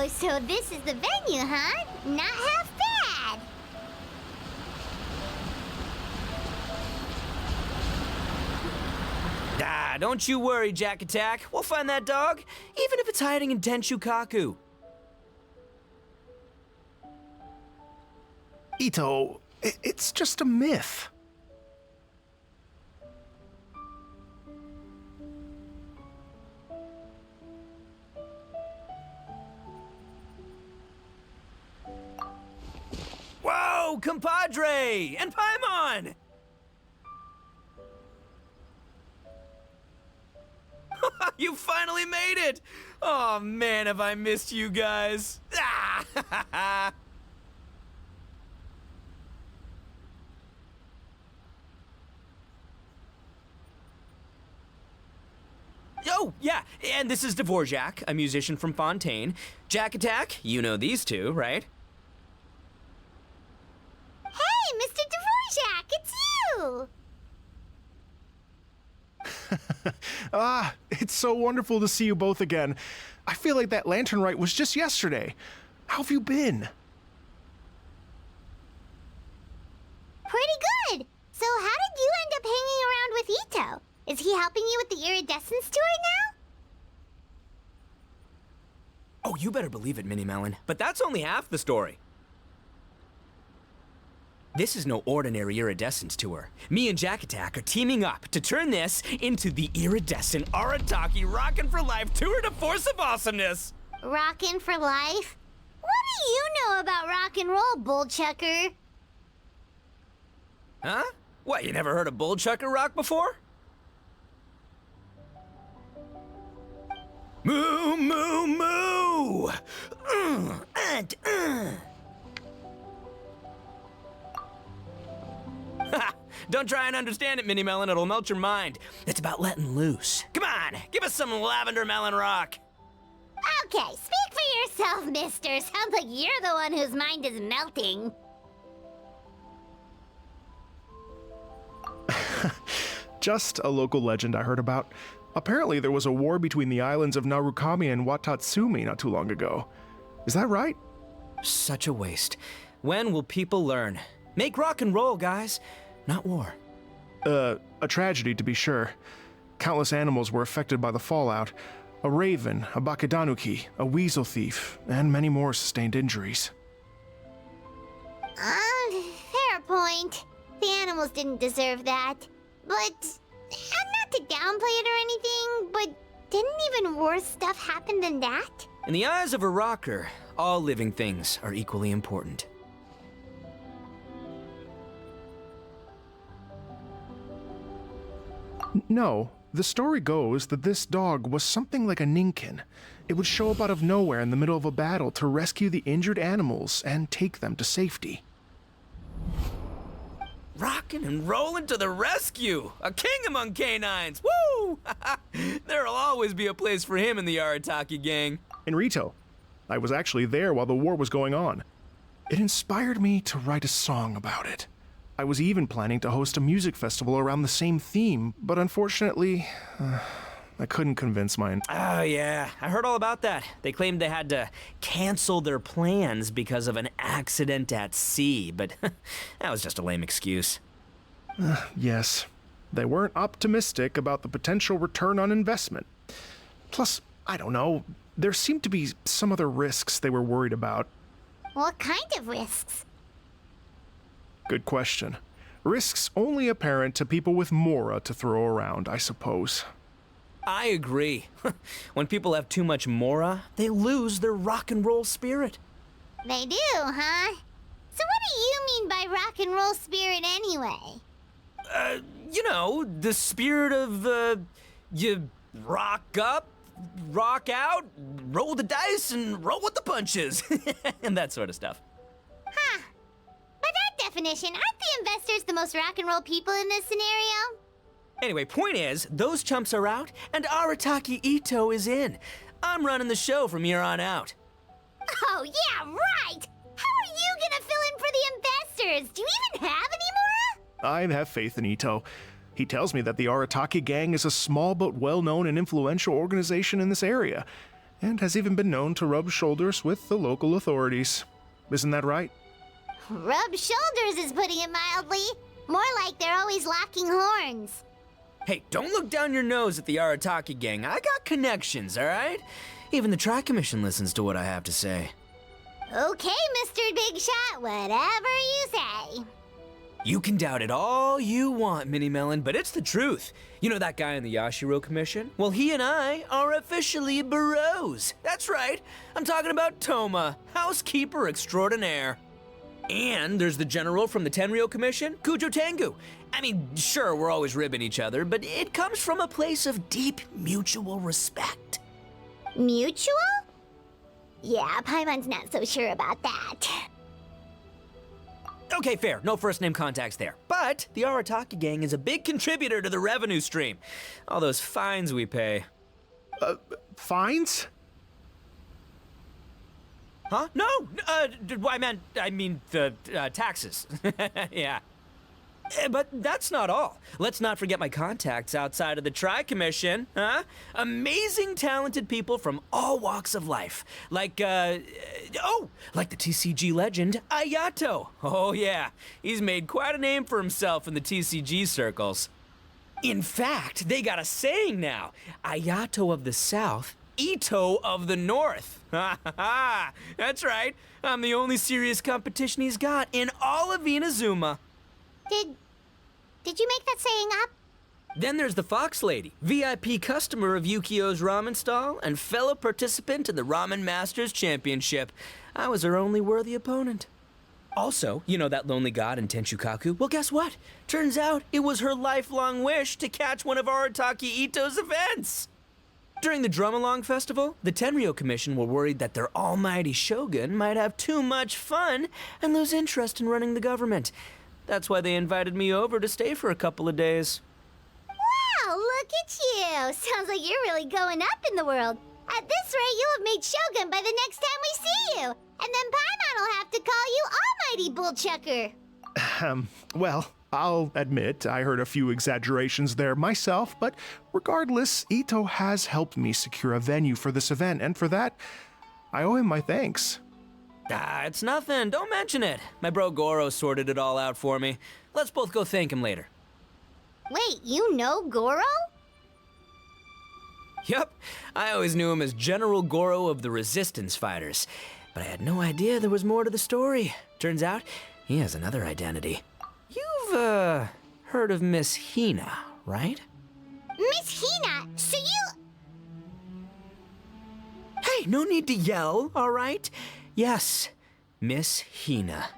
Oh, so this is the venue, huh? Not half bad. Ah, don't you worry, Jack Attack. We'll find that dog, even if it's hiding in Tenshukaku. Ito, it's just a myth. Whoa, compadre! And Paimon! You finally made it! Oh man, have I missed you guys. Ah! Oh, yeah, and this is Dvorak, a musician from Fontaine. Jack Attack, you know these two, right? Hey, Mr. Dvorak, it's you! It's so wonderful to see you both again. I feel like that lantern rite was just yesterday. How have you been? Pretty good. So how did you end up hanging around with Ito? Is he helping you with the Iridescent story now? Oh, you better believe it, Minnie Melon. But that's only half the story. This is no ordinary Iridescent tour. Me and Jack Attack are teaming up to turn this into the Iridescent Arataki Rockin' for Life Tour de Force of Awesomeness! Rockin' for life? What do you know about rock and roll, bullchucker? Huh? What, you never heard of Bullchucker Rock before? Moo, moo, moo! Ha! Don't try and understand it, Minnie Melon. It'll melt your mind. It's about letting loose. Come on, give us some lavender melon rock. Okay, speak for yourself, mister. Sounds like you're the one whose mind is melting. Just a local legend I heard about. Apparently there was a war between the islands of Narukami and Watatsumi not too long ago. Is that right? Such a waste. When will people learn? Make rock and roll, guys, not war. A tragedy to be sure. Countless animals were affected by the fallout. A raven, a bakedanuki, a weasel thief, and many more sustained injuries. Fair point. The animals didn't deserve that. But, not to downplay it or anything, but didn't even worse stuff happen than that? In the eyes of a rocker, all living things are equally important. No, the story goes that this dog was something like a ninkin. It would show up out of nowhere in the middle of a battle to rescue the injured animals and take them to safety. Rockin' and rollin' to the rescue! A king among canines! Woo! There'll always be a place for him in the Arataki gang. In Rito, I was actually there while the war was going on. It inspired me to write a song about it. I was even planning to host a music festival around the same theme, but unfortunately, I couldn't convince mine. Oh yeah, I heard all about that. They claimed they had to cancel their plans because of an accident at sea, but that was just a lame excuse. Yes, they weren't optimistic about the potential return on investment. Plus, I don't know, there seemed to be some other risks they were worried about. What kind of risks? Good question. Risks only apparent to people with mora to throw around, I suppose. I agree. When people have too much mora, they lose their rock and roll spirit. They do, huh? So what do you mean by rock and roll spirit anyway? You know, the spirit of, you rock up, rock out, roll the dice, and roll with the punches. And that sort of stuff. Huh. By that definition, aren't the investors the most rock and roll people in this scenario? Anyway, point is, those chumps are out, and Arataki Ito is in. I'm running the show from here on out. Oh, yeah, right! How are you gonna fill in for the investors? Do you even have any mora? I have faith in Ito. He tells me that the Arataki gang is a small but well-known and influential organization in this area, and has even been known to rub shoulders with the local authorities. Isn't that right? Rub shoulders is putting it mildly. More like they're always locking horns. Hey, don't look down your nose at the Arataki gang. I got connections, all right? Even the Tri-Commission listens to what I have to say. Okay, Mr. Big Shot, whatever you say. You can doubt it all you want, Mini Melon, but it's the truth. You know that guy in the Yashiro Commission? Well, he and I are officially bros. That's right. I'm talking about Toma, housekeeper extraordinaire. And there's the general from the Tenryo Commission, Kujo Tengu. I mean, sure, we're always ribbing each other, but it comes from a place of deep mutual respect. Mutual? Yeah, Paimon's not so sure about that. Okay, fair. No first-name contacts there. But the Arataki gang is a big contributor to the revenue stream. All those fines we pay. Fines? Huh? No! I mean the taxes. Yeah. But that's not all. Let's not forget my contacts outside of the Tri-Commission, huh? Amazing, talented people from all walks of life. Like the TCG legend, Ayato. Oh yeah, he's made quite a name for himself in the TCG circles. In fact, they got a saying now. Ayato of the South, Ito of the North. Ha ha ha! That's right. I'm the only serious competition he's got in all of Inazuma. Did you make that saying up? Then there's the Fox Lady, VIP customer of Yukio's ramen stall and fellow participant in the Ramen Masters Championship. I was her only worthy opponent. Also, you know that lonely god in Tenshukaku? Well, guess what? Turns out it was her lifelong wish to catch one of Arataki Ito's events. During the Drum-Along Festival, the Tenryo Commission were worried that their almighty shogun might have too much fun and lose interest in running the government. That's why they invited me over to stay for a couple of days. Wow, look at you! Sounds like you're really going up in the world. At this rate, you'll have made Shogun by the next time we see you. And then Paimon will have to call you Almighty Bullchucker. Well, I'll admit I heard a few exaggerations there myself, but regardless, Ito has helped me secure a venue for this event, and for that, I owe him my thanks. It's nothing. Don't mention it. My bro Goro sorted it all out for me. Let's both go thank him later. Wait, you know Goro? Yup. I always knew him as General Goro of the Resistance Fighters. But I had no idea there was more to the story. Turns out, he has another identity. You've, heard of Miss Hina, right? Miss Hina, so you... Hey, no need to yell, all right? Yes, Miss Hina.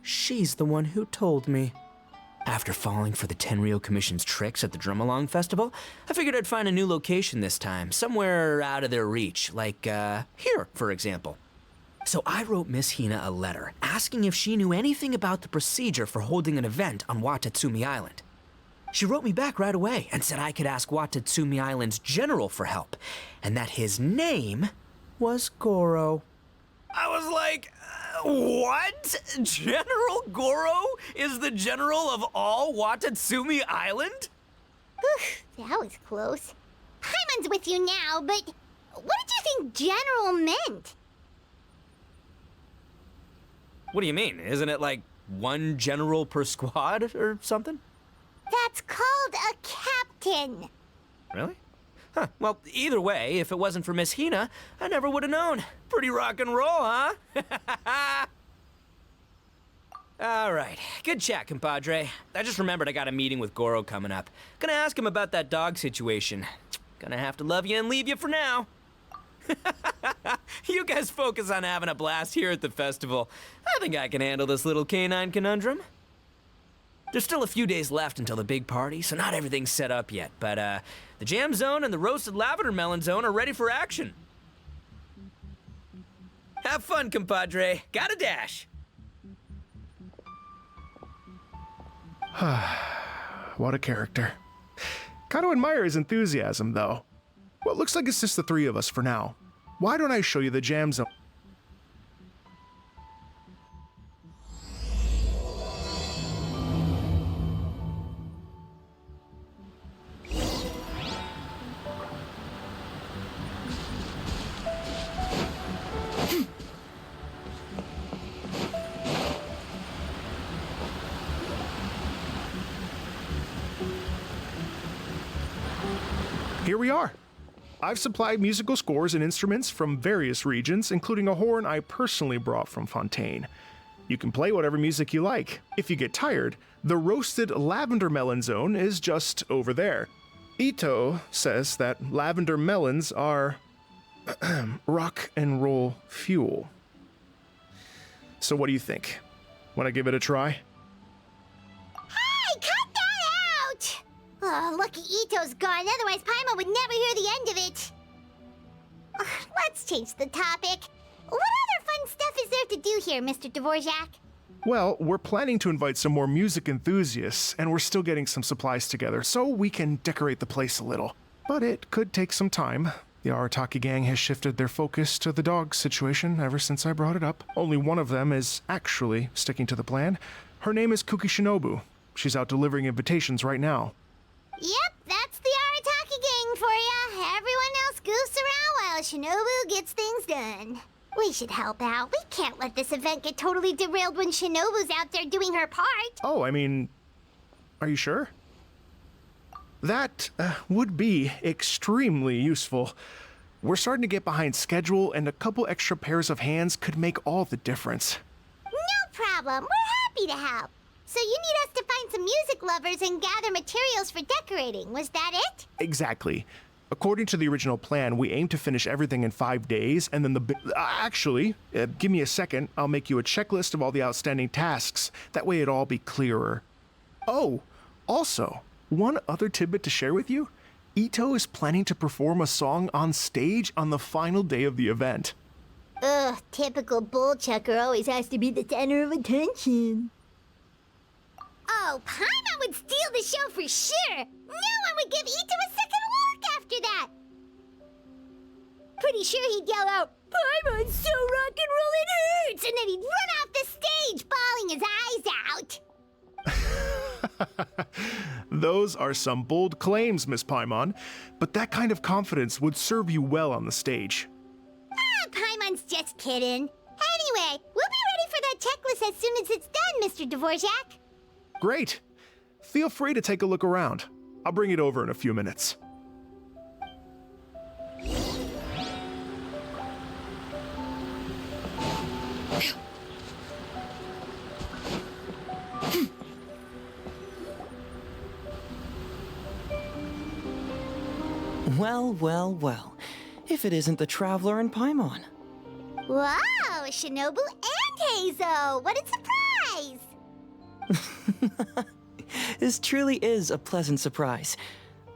She's the one who told me. After falling for the Tenryo Commission's tricks at the Drum-Along Festival, I figured I'd find a new location this time, somewhere out of their reach, like, here, for example. So I wrote Miss Hina a letter, asking if she knew anything about the procedure for holding an event on Watatsumi Island. She wrote me back right away and said I could ask Watatsumi Island's general for help, and that his name was Goro. I was like, what? General Goro is the general of all Watatsumi Island? Whew, that was close. Paimon's with you now, but what did you think general meant? What do you mean? Isn't it like one general per squad or something? That's called a captain. Really? Huh. Well, either way, if it wasn't for Miss Hina, I never would have known. Pretty rock and roll, huh? All right. Good chat, compadre. I just remembered I got a meeting with Goro coming up. Gonna ask him about that dog situation. Gonna have to love you and leave you for now. You guys focus on having a blast here at the festival. I think I can handle this little canine conundrum. There's still a few days left until the big party, so not everything's set up yet, but the jam zone and the roasted lavender melon zone are ready for action. Have fun, compadre. Gotta dash. What a character. Gotta admire his enthusiasm, though. Well, it looks like it's just the three of us for now. Why don't I show you the jam zone? Here we are. I've supplied musical scores and instruments from various regions, including a horn I personally brought from Fontaine. You can play whatever music you like. If you get tired, the roasted lavender melon zone is just over there. Ito says that lavender melons are rock and roll fuel. So what do you think? Want to give it a try? Hey, cut that out! Oh, lucky Ito's gone, otherwise Paimon would never hear the end of it. Let's change the topic. What other fun stuff is there to do here, Mr. Dvorak? Well, we're planning to invite some more music enthusiasts, and we're still getting some supplies together, so we can decorate the place a little. But it could take some time. The Arataki gang has shifted their focus to the dog situation ever since I brought it up. Only one of them is actually sticking to the plan. Her name is Kuki Shinobu. She's out delivering invitations right now. Yep, that's the Arataki gang for ya. Everyone else goofs around while Shinobu gets things done. We should help out. We can't let this event get totally derailed when Shinobu's out there doing her part. Oh, I mean, are you sure? That would be extremely useful. We're starting to get behind schedule, and a couple extra pairs of hands could make all the difference. No problem. We're happy to help. So you need us to find some music lovers and gather materials for decorating. Was that it? Exactly. According to the original plan, we aim to finish everything in 5 days, and then actually, give me a second. I'll make you a checklist of all the outstanding tasks. That way it'll all be clearer. Oh, also, one other tidbit to share with you. Ito is planning to perform a song on stage on the final day of the event. Ugh, typical bullchucker always has to be the center of attention. Oh, Paimon would steal the show for sure! No one would give Ito a second look after that! Pretty sure he'd yell out, "Paimon's so rock and roll it hurts!" And then he'd run off the stage, bawling his eyes out. Those are some bold claims, Miss Paimon, but that kind of confidence would serve you well on the stage. Ah, Paimon's just kidding. Anyway, we'll be ready for that checklist as soon as it's done, Mr. Dvorak. Great. Feel free to take a look around. I'll bring it over in a few minutes. Well, well, well. If it isn't the Traveler and Paimon. Wow, Shinobu and Heizo! What a surprise! This truly is a pleasant surprise.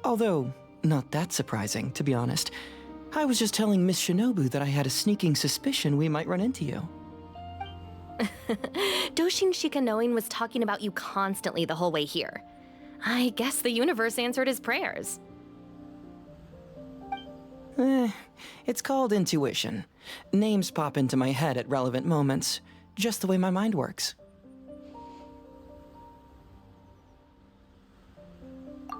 Although, not that surprising, to be honest. I was just telling Miss Shinobu that I had a sneaking suspicion we might run into you. Doshin Shikanoin was talking about you constantly the whole way here. I guess the universe answered his prayers. It's called intuition. Names pop into my head at relevant moments, just the way my mind works.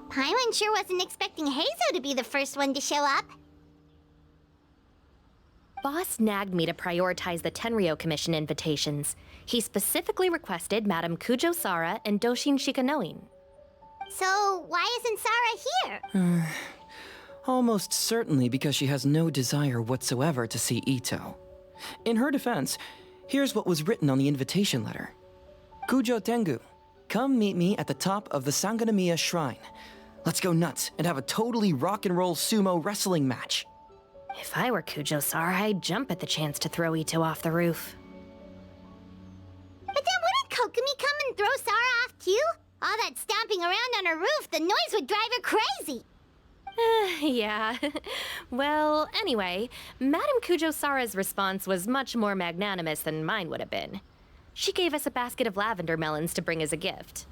Paimon sure wasn't expecting Heizo to be the first one to show up. Boss nagged me to prioritize the Tenryou Commission invitations. He specifically requested Madame Kujo Sara and Doshin Shikanoin. So, why isn't Sara here? Almost certainly because she has no desire whatsoever to see Ito. In her defense, here's what was written on the invitation letter. Kujo Tengu, come meet me at the top of the Sanganamiya Shrine. Let's go nuts and have a totally rock and roll sumo wrestling match. If I were Kujo Sara, I'd jump at the chance to throw Ito off the roof. But then wouldn't Kokomi come and throw Sara off too? All that stomping around on her roof, the noise would drive her crazy. Yeah. Well, anyway, Madame Kujo Sara's response was much more magnanimous than mine would have been. She gave us a basket of lavender melons to bring as a gift.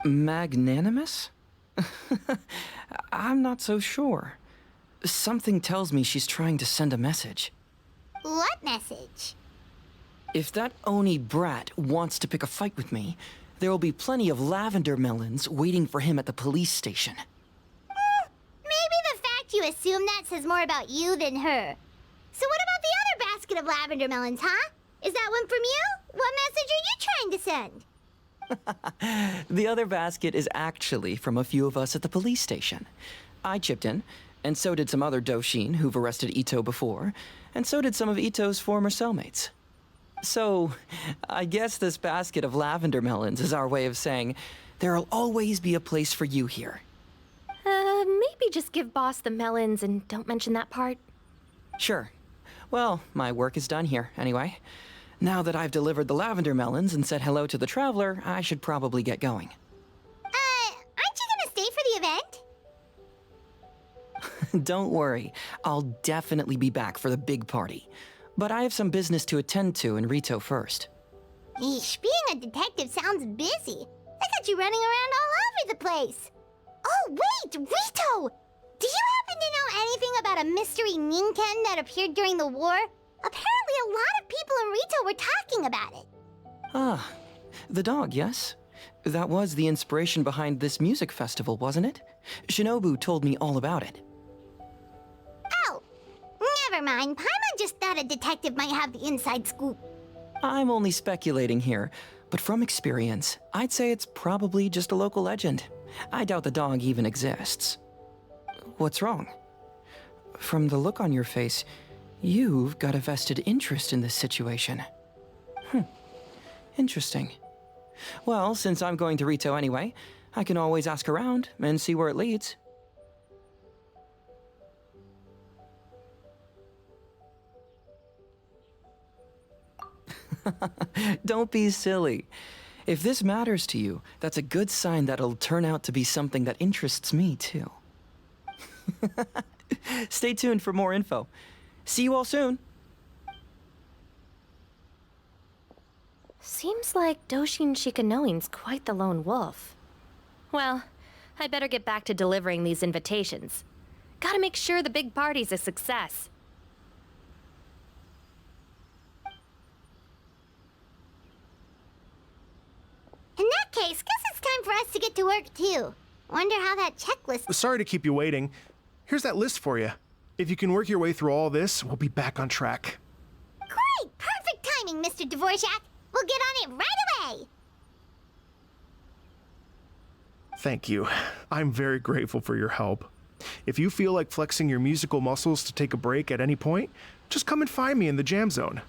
Magnanimous? I'm not so sure. Something tells me she's trying to send a message. What message? If that Oni brat wants to pick a fight with me, there will be plenty of lavender melons waiting for him at the police station. Maybe the fact you assume that says more about you than her. So what about the other basket of lavender melons, huh? Is that one from you? What message are you trying to send? The other basket is actually from a few of us at the police station. I chipped in, And so did some other Doshin who've arrested Ito before, and so did some of Ito's former cellmates. So, I guess this basket of lavender melons is our way of saying, there'll always be a place for you here. Maybe just give Boss the melons and don't mention that part. Sure. Well, my work is done here, anyway. Now that I've delivered the lavender melons and said hello to the traveler, I should probably get going. Aren't you gonna stay for the event? Don't worry, I'll definitely be back for the big party. But I have some business to attend to in Rito first. Eesh, being a detective sounds busy. I got you running around all over the place. Oh, wait, Rito! Do you happen to know anything about a mystery Ninken that appeared during the war? Apparently a lot of people in Rito were talking about it. Ah, the dog, yes? That was the inspiration behind this music festival, wasn't it? Shinobu told me all about it. Oh, never mind. Paimon just thought a detective might have the inside scoop. I'm only speculating here, but from experience, I'd say it's probably just a local legend. I doubt the dog even exists. What's wrong? From the look on your face, you've got a vested interest in this situation. Interesting. Well, since I'm going to Rito anyway, I can always ask around and see where it leads. Don't be silly. If this matters to you, that's a good sign that it'll turn out to be something that interests me, too. Stay tuned for more info. See you all soon. Seems like Doshin Shikanoin's quite the lone wolf. Well, I'd better get back to delivering these invitations. Gotta make sure the big party's a success. In that case, guess it's time for us to get to work too. Wonder how that checklist... Sorry to keep you waiting. Here's that list for you. If you can work your way through all this, we'll be back on track. Great! Perfect timing, Mr. Dvorak. We'll get on it right away. Thank you. I'm very grateful for your help. If you feel like flexing your musical muscles to take a break at any point, just come and find me in the jam zone.